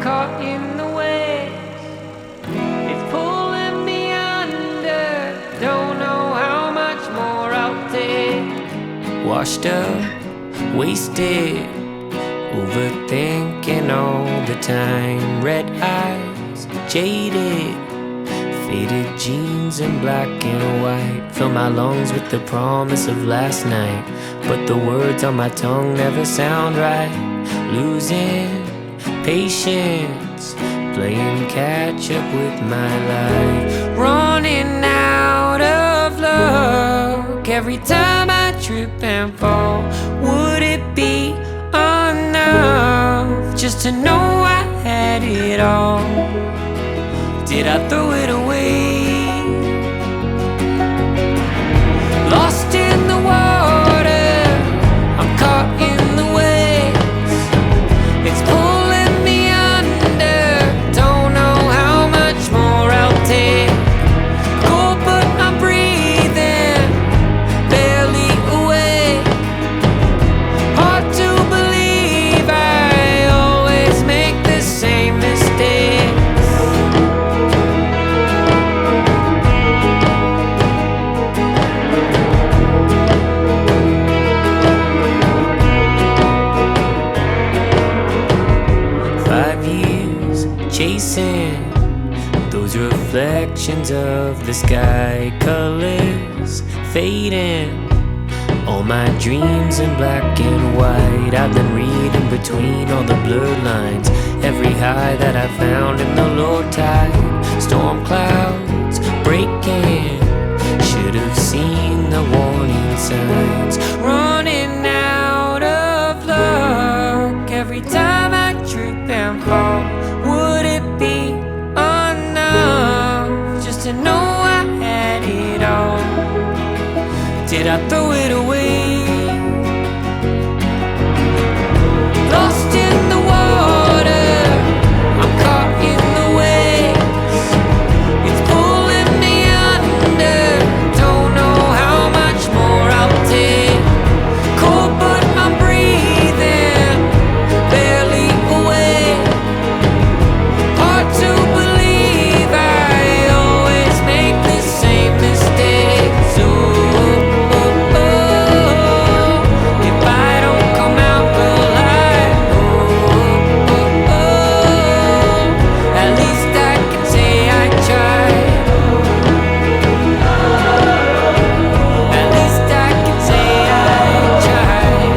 caught in the waves. It's pulling me under. Don't know how much more I'll take. Washed up, wasted, overthinking all the time. Red eyes, jaded, faded jeans and black and white. Fill my lungs with the promise of last night, but the words on my tongue never sound right. Losing patience, playing catch up with my life. Running out of luck every time I trip and fall. Would it be enough just to know I had it all? Did I throw it away? Lost in the water, I'm caught in the waves. It's pulling me under. Don't know how much more I'll take. Cold but I'm breathing, barely awake. Hard to believe I always make the same mistake. 5 years chasing those reflections of the sky, colors fading, all my dreams in black and white. I've been reading between all the blurred lines, every high that I found in the low tide. Storm clouds breaking, should have seen the warning signs. Running out of luck every time I trip and fall. Would it be enough just to know I had it all? Did I throw it away? Lost in the water, I'm caught in the waves. It's pulling me under. Don't know how much more I'll take. Cold but I'm breathing, barely awake. Hard to believe I always make the same mistakes. If I don't come out alive, at least I can say I tried. At least I can say I tried.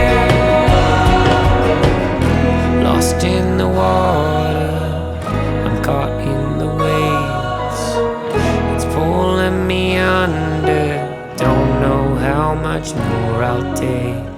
Yeah. Lost in the water, I'm caught in the waves. It's pulling me under. Don't know how much more I'll take.